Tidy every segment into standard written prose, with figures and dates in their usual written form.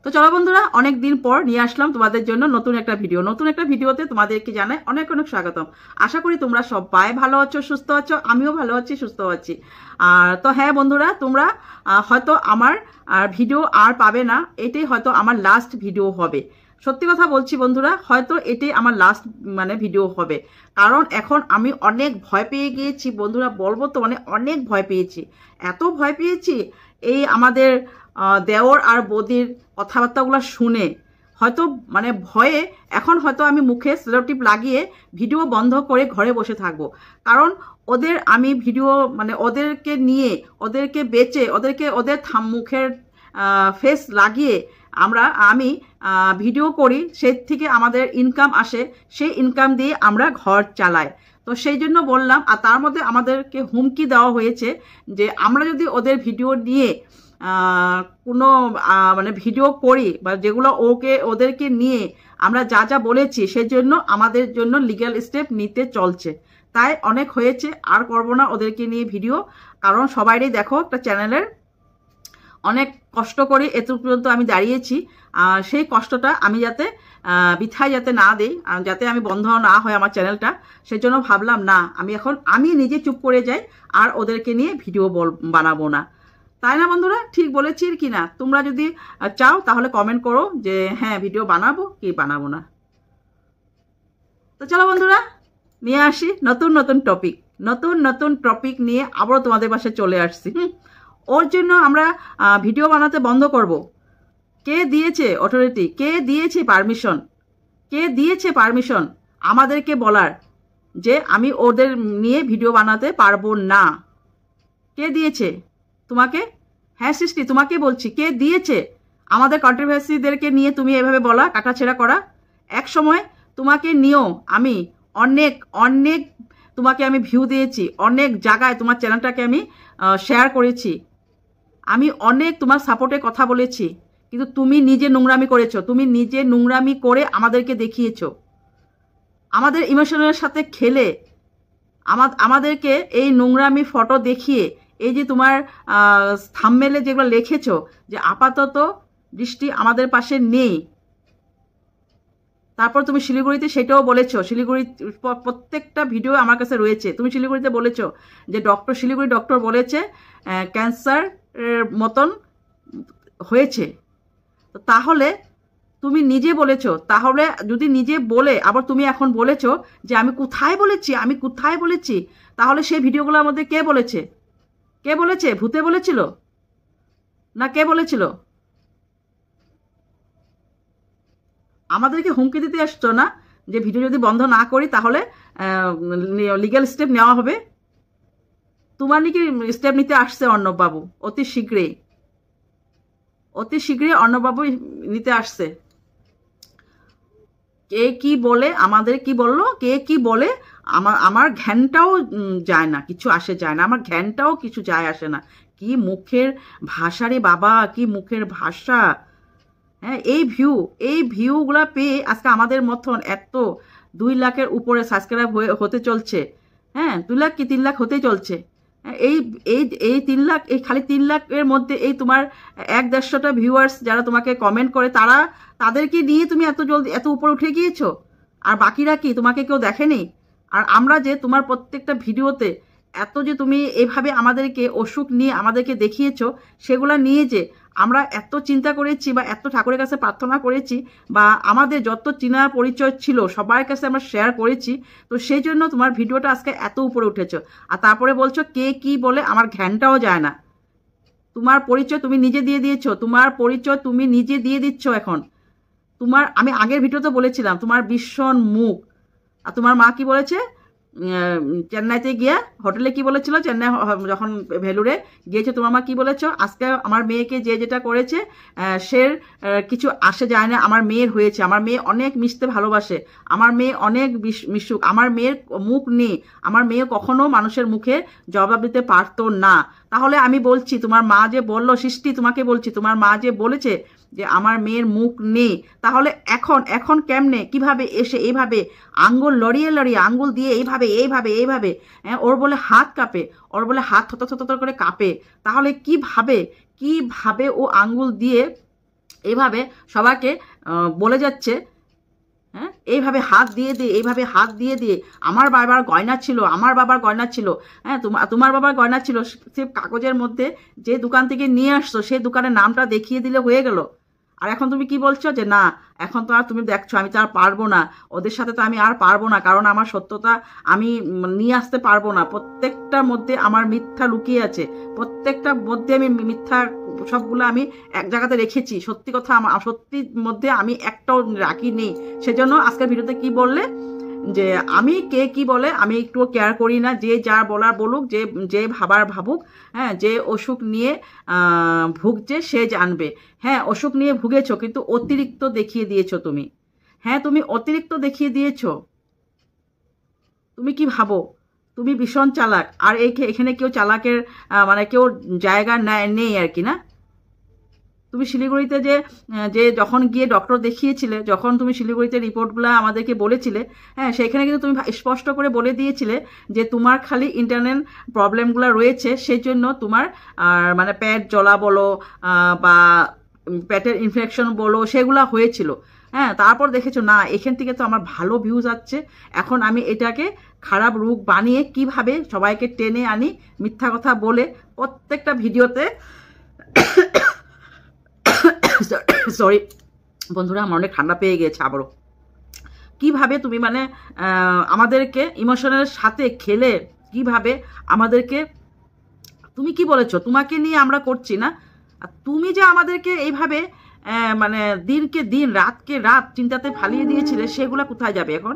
তো চলো বন্ধুরা, অনেক দিন পর নিয়ে আসলাম তোমাদের জন্য নতুন একটা ভিডিওতে তোমাদেরকে জানাই অনেক অনেক স্বাগতম। আশা করি তোমরা সবাই ভালো আছো, সুস্থ আছো। আমিও ভালো আছি, সুস্থ আছি। আর তো হ্যাঁ বন্ধুরা, তোমরা হয়তো আমার ভিডিও আর পাবে না, এটাই হয়তো আমার লাস্ট ভিডিও হবে। সত্যি কথা বলছি বন্ধুরা, হয়তো এটাই আমার লাস্ট ভিডিও হবে। কারণ এখন আমি অনেক ভয় পেয়ে গিয়েছি বন্ধুরা, বলবো তো অনেক ভয় পেয়েছি। এত ভয় পেয়েছি এই আমাদের দেওর আর বৌদির কথাবার্তাগুলো শুনে, হয়তো ভয়ে এখন হয়তো আমি মুখে সেলোটিপ লাগিয়ে ভিডিও বন্ধ করে ঘরে বসে থাকবো। কারণ ওদের আমি ভিডিও ওদেরকে নিয়ে, ওদেরকে বেচে, ওদের মুখের ফেস লাগিয়ে আমি ভিডিও করি, সে থেকে আমাদের ইনকাম আসে, সেই ইনকাম দিয়ে আমরা ঘর চালাই। তো সেই জন্য বললাম। আর তার মধ্যে আমাদেরকে হুমকি দেওয়া হয়েছে যে আমরা যদি ওদের ভিডিও নিয়ে কোনো ভিডিও করি বা যেগুলো ওদেরকে নিয়ে আমরা যা যা বলেছি, সেজন্য আমাদের জন্য লিগ্যাল স্টেপ নিতে চলছে। তাই অনেক হয়েছে, আর করব না ওদেরকে নিয়ে ভিডিও। কারণ সবাইরই দেখো একটা চ্যানেলের অনেক কষ্ট করে এত পর্যন্ত আমি দাঁড়িয়েছি, সেই কষ্টটা আমি যাতে বৃথায় যাতে না দিই, যাতে আমি বন্ধ না হয় আমার চ্যানেলটা, সেজন্য ভাবলাম না, আমি নিজে চুপ করে যাই, আর ওদেরকে নিয়ে ভিডিও বানাবো না। তাই না বন্ধুরা? ঠিক বলেছি কি না? তোমরা যদি চাও তাহলে কমেন্ট করো যে হ্যাঁ ভিডিও বানাবো কি বানাবো না। তো চলো বন্ধুরা, নিয়ে আসি নতুন নতুন টপিক নিয়ে আবারও তোমাদের পাশে চলে আসছি। ওর জন্য আমরা ভিডিও বানাতে বন্ধ করব। কে দিয়েছে অথরিটি? কে দিয়েছে পারমিশন আমাদেরকে বলার যে আমি ওদের নিয়ে ভিডিও বানাতে পারবো না? কে দিয়েছে তোমাকে? হ্যাঁ সৃষ্টি, তোমাকে বলছি, কে দিয়েছে আমাদের কন্ট্রোভার্সিদেরকে নিয়ে তুমি এভাবে বলা, কাটাছেড়া করা? এক সময় তোমাকে নিয়েও আমি অনেক তোমাকে আমি ভিউ দিয়েছি, অনেক জায়গায় তোমার চ্যানেলটাকে আমি শেয়ার করেছি, আমি অনেক তোমার সাপোর্টে কথা বলেছি, কিন্তু তুমি নিজে নোংরামি করেছো। তুমি নিজে নোংরামি করে আমাদেরকে দেখিয়েছো, আমাদের ইমোশনের সাথে খেলে আমাদেরকে এই নোংরামি ফটো দেখিয়ে, এই যে তোমার থাম্বনেলে যেগুলো লিখেছো যে আপাতত দৃষ্টি আমাদের পাশে নেই, তারপর তুমি শিলিগুড়িতে সেটাও বলেছো, শিলিগুড়ি প্রত্যেকটা ভিডিও আমার কাছে রয়েছে, তুমি শিলিগুড়িতে বলেছো যে শিলিগুড়ি ডক্টর বলেছে ক্যান্সার মতন হয়েছে। তো তাহলে তুমি নিজে বলেছো, তাহলে যদি নিজে বলে আবার তুমি এখন বলেছো যে আমি কোথায় বলেছি, তাহলে সেই ভিডিওগুলোর মধ্যে কে বলেছে? ভূতে বলেছিল না কে বলেছিল? আমাদেরকে হুমকি দিতে আসছো না যে ভিডিও যদি বন্ধ না করি তাহলে লিগ্যাল স্টেপ নেওয়া হবে? তোমার নাকি স্টেপ নিতে আসছে অর্ণববাবু, অতি শীঘ্রই অর্ণববাবু নিতে আসছে। কে কি বলে, আমাদের কি বললো, কে কি বলে, আমার ঘ্যানটাও যায় না, কিছু আসে যায় না, আমার ঘ্যানটাও কিছু যায় আসে না। কি মুখের ভাষা রে বাবা, কি মুখের ভাষা! হ্যাঁ, এই ভিউগুলা পেয়ে আজকে আমাদের মতন এত 2 লাখের উপরে সাবস্ক্রাইব হতে চলছে। হ্যাঁ, 2 লাখ কি 3 লাখ হতে চলছে। এই এই এই 3 লাখ, এই খালি 3 লাখের মধ্যে এই তোমার 1-150টা ভিউয়ার্স যারা তোমাকে কমেন্ট করে, তাদেরকে নিয়ে তুমি এত জলদি এত উপরে উঠে গিয়েছো, আর বাকিরা কি তোমাকে কেউ দেখেনি? আর আমরা যে তোমার প্রত্যেকটা ভিডিওতে এত যে তুমি এভাবে আমাদেরকে অসুখ নিয়ে আমাদেরকে দেখিয়েছো, সেগুলা নিয়ে যে আমরা এত চিন্তা করেছি বা এত ঠাকুরের কাছে প্রার্থনা করেছি, বা আমাদের যত চিনার পরিচয় ছিল সবার কাছে আমরা শেয়ার করেছি, তো সেই জন্য তোমার ভিডিওটা আজকে এত উপরে উঠেছো। আর তারপরে বলছো কে কি বলে, আমার ঘ্যানটাও যায় না। তোমার পরিচয় তুমি নিজে দিয়ে দিয়েছো, তুমি নিজে দিয়ে দিচ্ছ এখন। আমি আগের ভিডিওতে বলেছিলাম তোমার ভীষণ মুখ। আর তোমার মা কি বলেছে? চেন্নাইতে গিয়ে হোটেলে কি বলেছিল, চেন্নাই যখন ভেলুরে গিয়েছে, তোমার মা কি বলেছ? আজকে আমার মেয়েকে যেটা করেছে সে কিছু আসে যায় না, আমার মেয়ের হয়েছে, আমার মেয়ে অনেক মিশতে ভালোবাসে, আমার মেয়ে অনেক মিশুক, আমার মেয়ের মুখ নেই, আমার মেয়ে কখনো মানুষের মুখে জবাব দিতে পারতো না। তাহলে আমি বলছি, তোমার মা যে বললো, সৃষ্টি তোমাকে বলছি, তোমার মা যে বলেছে যে আমার মেয়ের মুখ নেই, তাহলে এখন কেমনে, কিভাবে এসে এইভাবে আঙ্গুল লড়িয়ে আঙ্গুল দিয়ে এইভাবে ওর বলে হাত কাঁপে, ওর বলে হাত থতর করে কাঁপে, তাহলে কিভাবে ও আঙ্গুল দিয়ে এইভাবে সবাইকে বলে যাচ্ছে, হ্যাঁ, এইভাবে হাত দিয়ে দিয়ে, এইভাবে হাত দিয়ে দিয়ে আমার বাবার গয়না ছিল, আমার বাবার গয়না ছিল, হ্যাঁ, তোমার বাবার গয়না ছিল, সে কাগজের মধ্যে যে দোকান থেকে নিয়ে আসছো সেই দোকানের নামটা দেখিয়ে দিলে হয়ে গেল। আর এখন তুমি কি বলছো যে না, এখন তো আর তুমি দেখছো আমি তো আর পারবো না, ওদের সাথে তো আমি আর পারবো না, কারণ আমার সত্যতা আমি নিয়ে আসতে পারবো না, প্রত্যেকটার মধ্যে আমার মিথ্যা লুকিয়ে আছে, প্রত্যেকটার মধ্যে আমি মিথ্যা সবগুলো আমি এক জায়গাতে রেখেছি, সত্যি কথা আমার সত্যির মধ্যে আমি একটাও রাখি নেই। সেজন্য আজকের ভিডিওতে কি বললে যে আমি কে কি বলে আমি একটু কেয়ার করি না, যে যা বলার বলুক, যে যে ভাবার ভাবুক, হ্যাঁ, যে অসুখ নিয়ে ভুগছে সে জানবে। হ্যাঁ, অসুখ নিয়ে ভুগেছো, কিন্তু অতিরিক্ত দেখিয়ে দিয়েছো তুমি, হ্যাঁ, তুমি অতিরিক্ত দেখিয়ে দিয়েছো। তুমি কি ভাবো তুমি ভীষণ চালাক, আর এখানে কেউ চালাকের মানে কেউ জায়গা নেই আর কি, না? তুমি শিলিগুড়িতে যে যে যখন গিয়ে ডক্টর দেখিয়েছিলে, যখন তুমি শিলিগুড়িতে রিপোর্টগুলো আমাদেরকে বলেছিলে, হ্যাঁ, সেখানে কিন্তু তুমি স্পষ্ট করে বলে দিয়েছিলে যে তোমার খালি ইন্টারনাল প্রবলেমগুলো রয়েছে, সেই জন্য তোমার মানে পেট জ্বলা বলো বা পেটের ইনফেকশন বলো সেগুলো হয়েছিল। হ্যাঁ, তারপর দেখেছো না, এখান থেকে তো আমার ভালো ভিউজ আসছে, এখন আমি এটাকে খারাপ রূপ বানিয়ে কিভাবে সবাইকে টেনে আনি মিথ্যা কথা বলে প্রত্যেকটা ভিডিওতে। সরি বন্ধুরা, আমার অনেক ঠান্ডা পেয়ে গেছে আবারও। কিভাবে তুমি মানে আমাদেরকে ইমোশনের সাথে খেলে কিভাবে আমাদেরকে, তুমি কি বলেছো তোমাকে নিয়ে আমরা করছি না, আর তুমি যে আমাদেরকে এইভাবে মানে দিনকে দিন রাতকে রাত চিন্তাতে ফালিয়ে দিয়েছিলে, সেগুলা কোথায় যাবে এখন?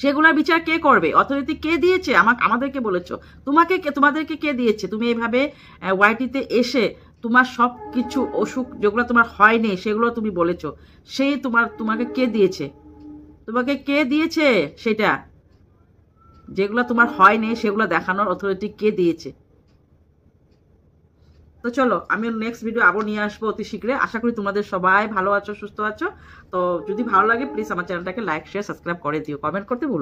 সেগুলোর বিচার কে করবে? অথরিটি কে দিয়েছে? আমাদেরকে বলেছো, তোমাদেরকে কে দিয়েছে? তুমি এইভাবে ওয়াইটিতে এসে তোমার সব কিছু অসুখ যেগুলো তোমার হয়নি সেগুলো তুমি বলেছো, সেই তোমাকে কে দিয়েছে? তোমাকে কে দিয়েছে সেটা? যেগুলো তোমার হয়নি সেগুলো দেখানোর অথরিটি কে দিয়েছে? তো চলো, আমি নেক্সট ভিডিও আবার নিয়ে আসবো অতি শীঘ্রই। আশা করি তোমাদের সবাই ভালো আছো, সুস্থ আছো। তো যদি ভালো লাগে প্লিজ আমার চ্যানেলটাকে লাইক শেয়ার সাবস্ক্রাইব করে দিও, কমেন্ট করতে ভুলো।